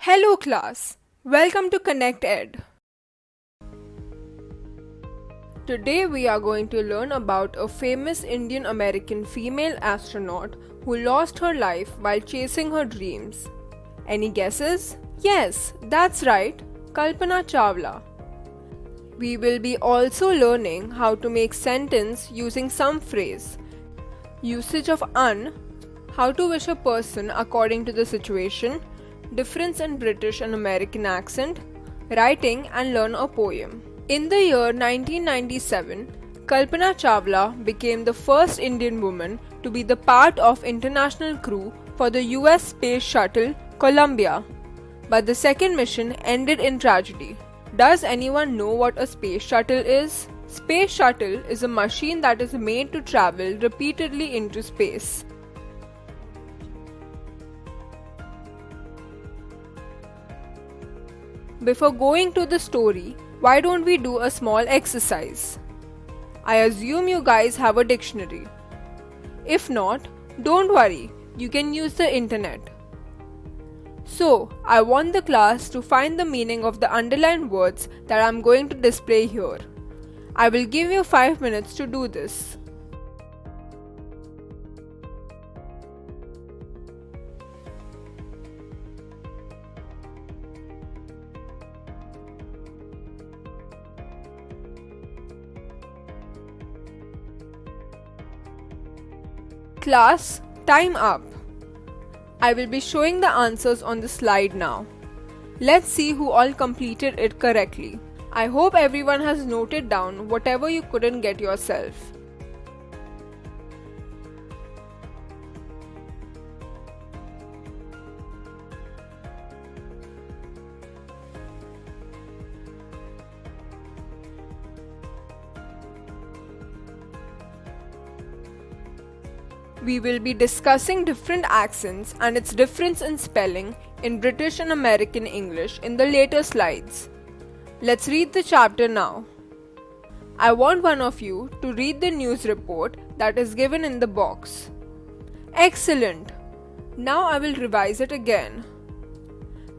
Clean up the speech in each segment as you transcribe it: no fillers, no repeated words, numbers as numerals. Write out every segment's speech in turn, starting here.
Hello class, welcome to Connect Ed. Today we are going to learn about a famous Indian American female astronaut who lost her life while chasing her dreams. Any guesses? Yes, that's right, Kalpana Chawla. We will be also learning how to make sentence using some phrase, usage of un, how to wish a person according to the situation, difference in British and American accent, writing and learn a poem. In the year 1997, Kalpana Chawla became the first Indian woman to be the part of international crew for the US space shuttle Columbia. But the second mission ended in tragedy. Does anyone know what a space shuttle is? Space shuttle is a machine that is made to travel repeatedly into space. Before going to the story, why don't we do a small exercise? I assume you guys have a dictionary. If not, don't worry, you can use the internet. So, I want the class to find the meaning of the underlined words that I am going to display here. I will give you 5 minutes to do this. Class, time up. I will be showing the answers on the slide now. Let's see who all completed it correctly. I hope everyone has noted down whatever you couldn't get yourself. We will be discussing different accents and its difference in spelling in British and American English in the later slides. Let's read the chapter now. I want one of you to read the news report that is given in the box. Excellent! Now I will revise it again.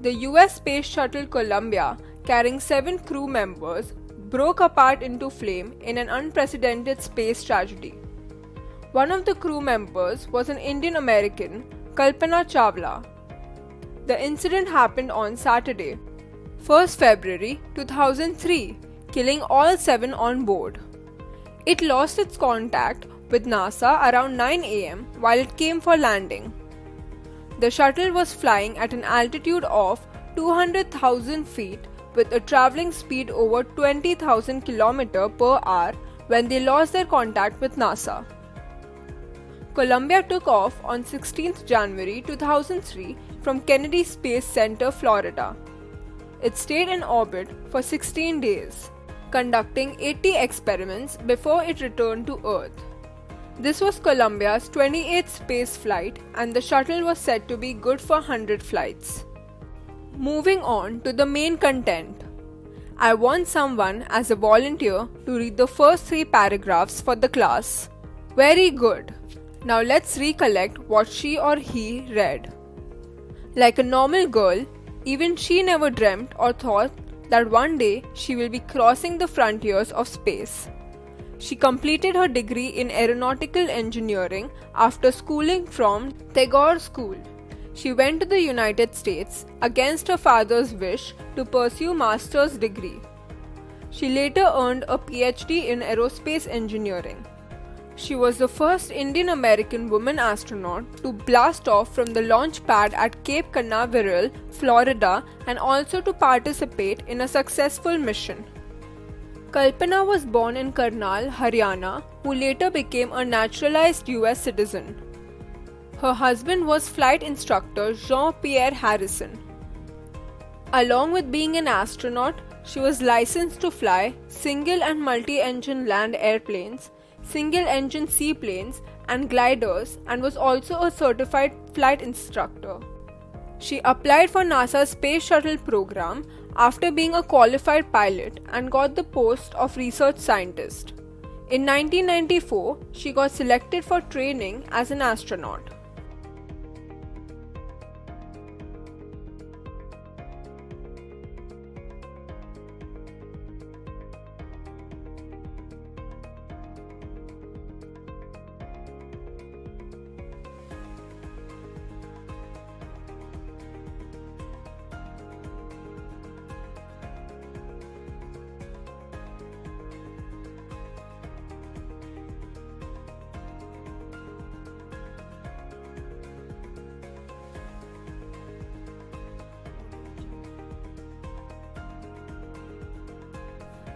The US Space Shuttle Columbia, carrying 7 crew members, broke apart into flame in an unprecedented space tragedy. One of the crew members was an Indian American, Kalpana Chawla. The incident happened on Saturday, 1st February 2003, killing all 7 on board. It lost its contact with NASA around 9 am while it came for landing. The shuttle was flying at an altitude of 200,000 feet with a traveling speed over 20,000 km per hour when they lost their contact with NASA. Columbia took off on 16th January 2003 from Kennedy Space Center, Florida. It stayed in orbit for 16 days, conducting 80 experiments before it returned to Earth. This was Columbia's 28th space flight, and the shuttle was said to be good for 100 flights. Moving on to the main content. I want someone as a volunteer to read the first 3 paragraphs for the class. Very good. Now let's recollect what she or he read. Like a normal girl, even she never dreamt or thought that one day she will be crossing the frontiers of space. She completed her degree in aeronautical engineering after schooling from Tagore School. She went to the United States against her father's wish to pursue master's degree. She later earned a PhD in aerospace engineering. She was the first Indian American woman astronaut to blast off from the launch pad at Cape Canaveral, Florida, and also to participate in a successful mission. Kalpana was born in Karnal, Haryana, who later became a naturalized US citizen. Her husband was flight instructor Jean-Pierre Harrison. Along with being an astronaut, she was licensed to fly single and multi-engine land airplanes, single-engine seaplanes and gliders, and was also a certified flight instructor. She applied for NASA's Space Shuttle program after being a qualified pilot and got the post of research scientist. In 1994, she got selected for training as an astronaut.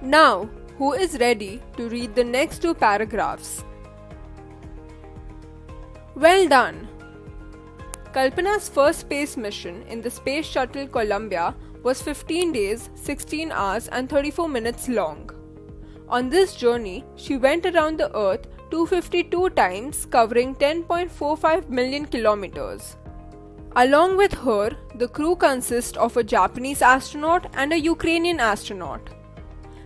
Now, who is ready to read the next two paragraphs? Well done! Kalpana's first space mission in the Space Shuttle Columbia was 15 days, 16 hours, and 34 minutes long. On this journey, she went around the Earth 252 times, covering 10.45 million kilometers. Along with her, the crew consists of a Japanese astronaut and a Ukrainian astronaut.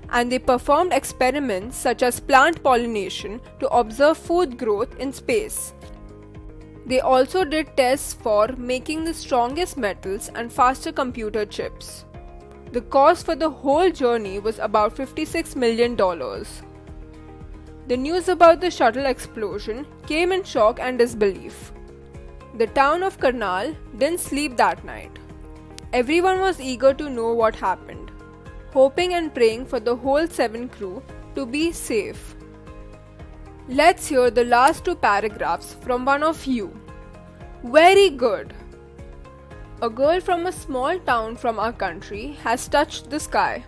And they performed experiments such as plant pollination to observe food growth in space. They also did tests for making the strongest metals and faster computer chips. The cost for the whole journey was about $56 million. The news about the shuttle explosion came in shock and disbelief. The town of Karnal didn't sleep that night. Everyone was eager to know what happened, hoping and praying for the whole 7 crew to be safe. Let's hear the last 2 paragraphs from one of you. Very good! A girl from a small town from our country has touched the sky.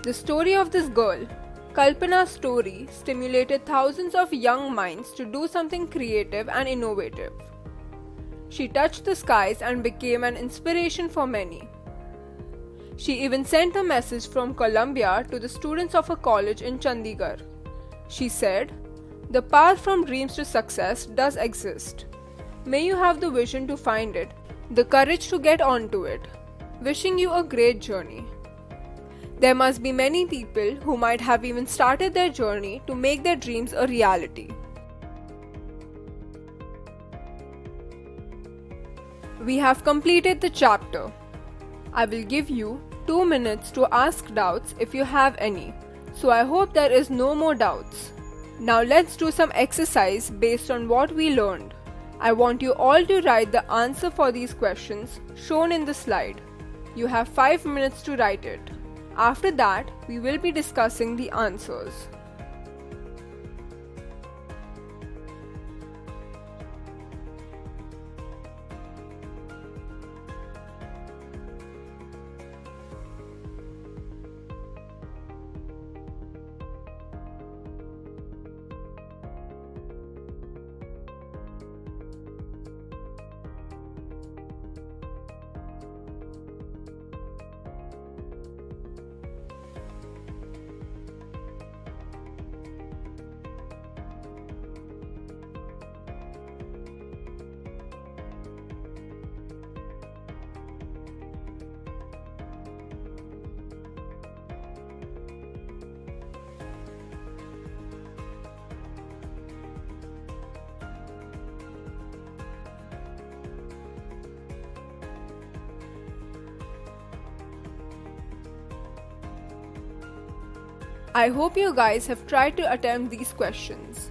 The story of this girl, Kalpana's story, stimulated thousands of young minds to do something creative and innovative. She touched the skies and became an inspiration for many. She even sent a message from Columbia to the students of a college in Chandigarh. She said, "The path from dreams to success does exist. May you have the vision to find it, the courage to get onto it. Wishing you a great journey." There must be many people who might have even started their journey to make their dreams a reality. We have completed the chapter. I will give you 2 minutes to ask doubts if you have any, so I hope there is no more doubts. Now let's do some exercise based on what we learned. I want you all to write the answer for these questions shown in the slide. You have 5 minutes to write it. After that, we will be discussing the answers. I hope you guys have tried to attempt these questions.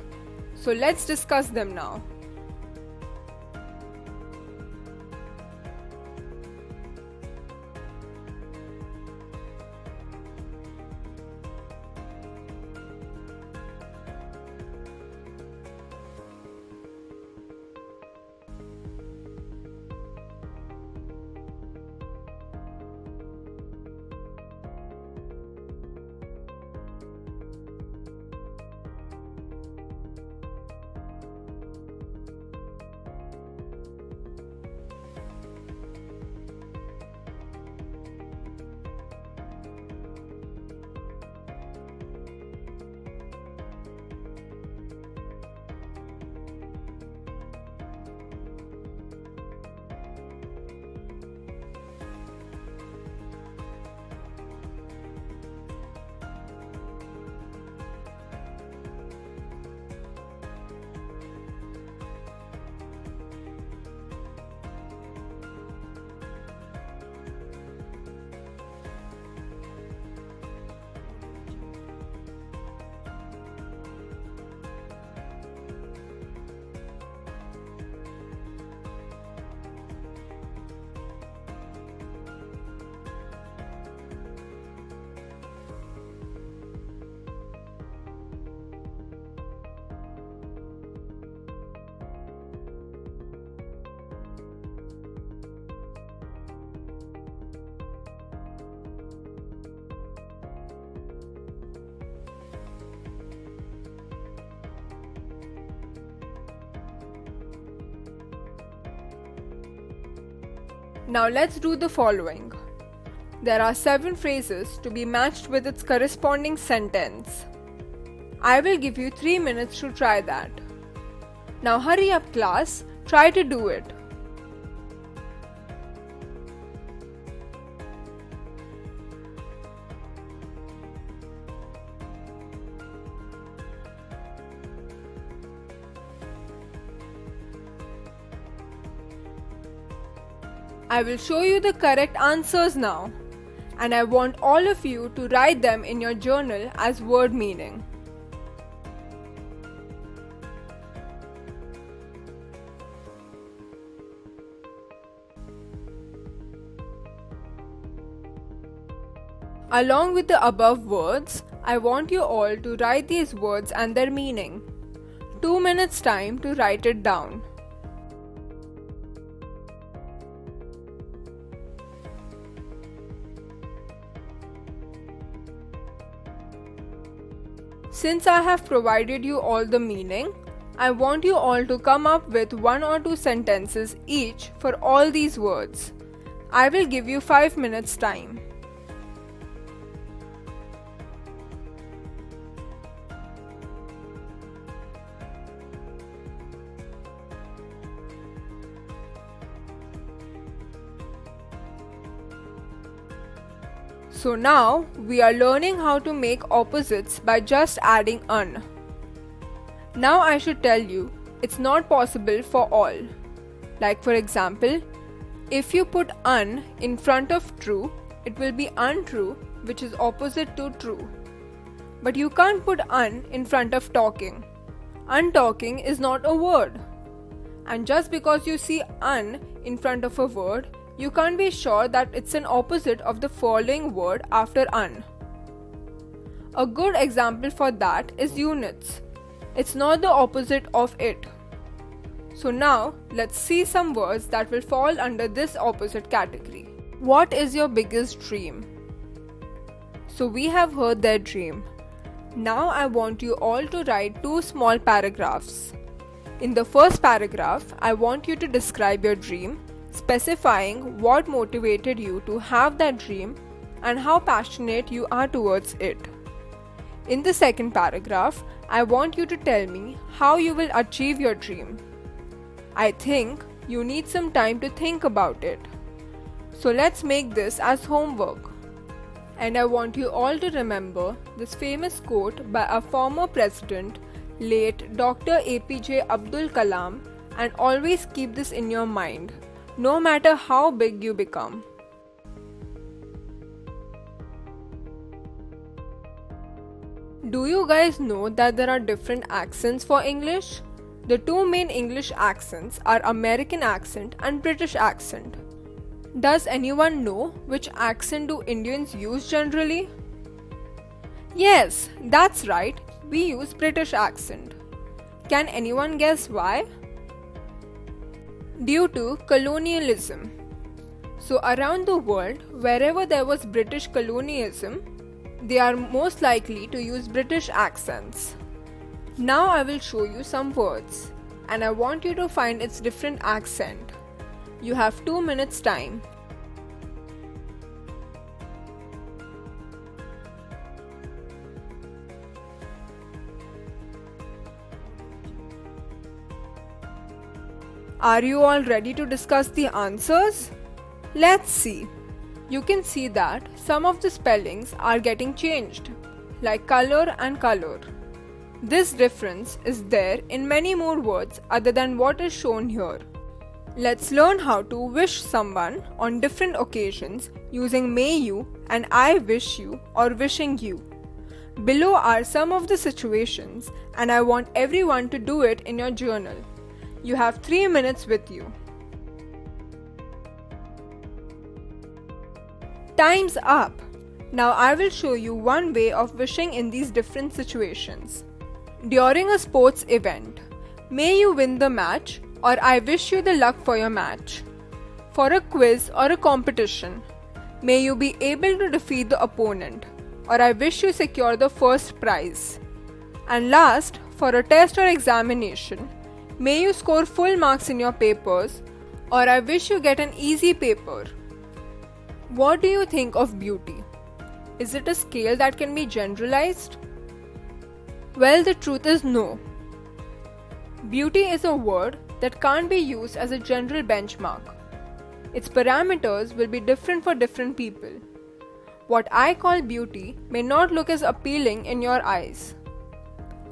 So let's discuss them now. Now let's do the following. There are 7 phrases to be matched with its corresponding sentence. I will give you 3 minutes to try that. Now hurry up class, try to do it. I will show you the correct answers now, and I want all of you to write them in your journal as word meaning. Along with the above words, I want you all to write these words and their meaning. 2 minutes time to write it down. Since I have provided you all the meaning, I want you all to come up with 1 or 2 sentences each for all these words. I will give you 5 minutes time. So now we are learning how to make opposites by just adding "un". Now I should tell you, it's not possible for all. Like for example, if you put "un" in front of "true", it will be "untrue", which is opposite to "true". But you can't put "un" in front of "talking". "Untalking" is not a word. And just because you see "un" in front of a word, you can't be sure that it's an opposite of the following word after "un". A good example for that is units. It's not the opposite of it. So now let's see some words that will fall under this opposite category. What is your biggest dream? So we have heard their dream. Now I want you all to write 2 small paragraphs. In the first paragraph, I want you to describe your dream, specifying what motivated you to have that dream and how passionate you are towards it. In the second paragraph, I want you to tell me how you will achieve your dream. I think you need some time to think about it. So let's make this as homework. And I want you all to remember this famous quote by our former president, late Dr. APJ Abdul Kalam, and always keep this in your mind, no matter how big you become. Do you guys know that there are different accents for English? The 2 main English accents are American accent and British accent. Does anyone know which accent do Indians use generally? Yes, that's right, we use British accent. Can anyone guess why? Due to colonialism. So around the world, wherever there was British colonialism, they are most likely to use British accents. Now I will show you some words, and I want you to find its different accent. You have 2 minutes time. Are you all ready to discuss the answers? Let's see. You can see that some of the spellings are getting changed, like color and color. This difference is there in many more words other than what is shown here. Let's learn how to wish someone on different occasions using may you and I wish you or wishing you. Below are some of the situations, and I want everyone to do it in your journal. You have 3 minutes with you. Time's up! Now I will show you one way of wishing in these different situations. During a sports event, may you win the match, or I wish you the luck for your match. For a quiz or a competition, may you be able to defeat the opponent, or I wish you secure the first prize. And last, for a test or examination, may you score full marks in your papers, Or I wish you get an easy paper. What do you think of beauty? Is it a scale that can be generalized? Well, the truth is no. Beauty is a word that can't be used as a general benchmark. Its parameters will be different for different people. What I call beauty may not look as appealing in your eyes.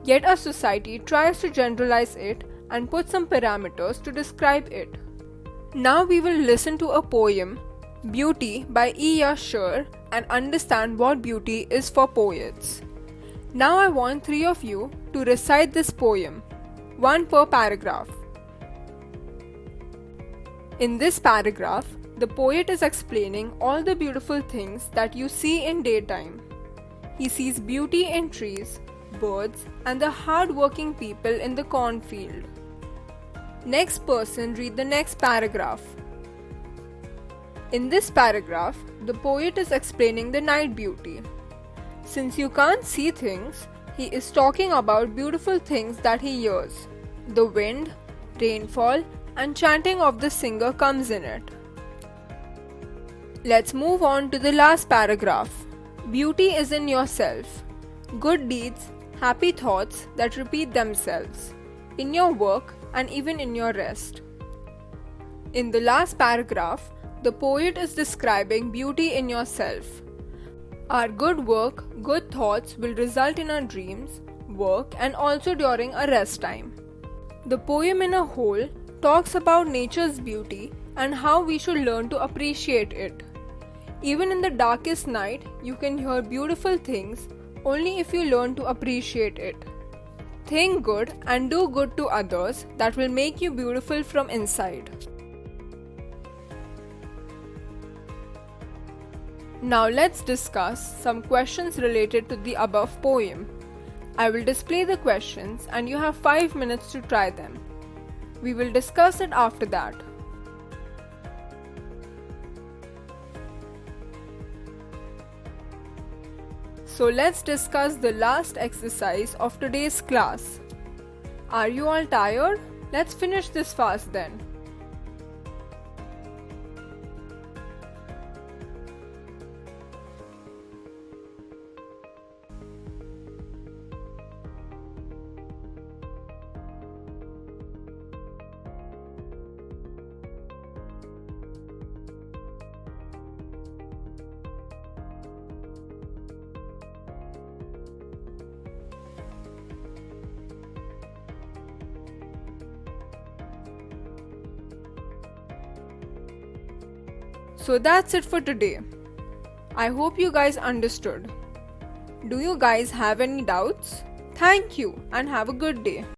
Yet our society tries to generalize it and put some parameters to describe it. Now we will listen to a poem, Beauty by E. R. Sher, and understand what beauty is for poets. Now I want 3 of you to recite this poem, 1 per paragraph. In this paragraph, the poet is explaining all the beautiful things that you see in daytime. He sees beauty in trees, birds, and the hard-working people in the cornfield. Next person read the next paragraph. In this paragraph, the poet is explaining the night beauty. Since you can't see things, he is talking about beautiful things that he hears. The wind, rainfall, and chanting of the singer comes in it. Let's move on to the last paragraph. Beauty is in yourself. Good deeds, happy thoughts that repeat themselves. In your work and even in your rest. In the last paragraph, the poet is describing beauty in yourself. Our good work, good thoughts will result in our dreams, work, and also during a rest time. The poem in a whole talks about nature's beauty and how we should learn to appreciate it. Even in the darkest night, you can hear beautiful things only if you learn to appreciate it. Think good and do good to others that will make you beautiful from inside. Now let's discuss some questions related to the above poem. I will display the questions and you have 5 minutes to try them. We will discuss it after that. So let's discuss the last exercise of today's class. Are you all tired? Let's finish this fast then. So that's it for today. I hope you guys understood. Do you guys have any doubts? Thank you and have a good day.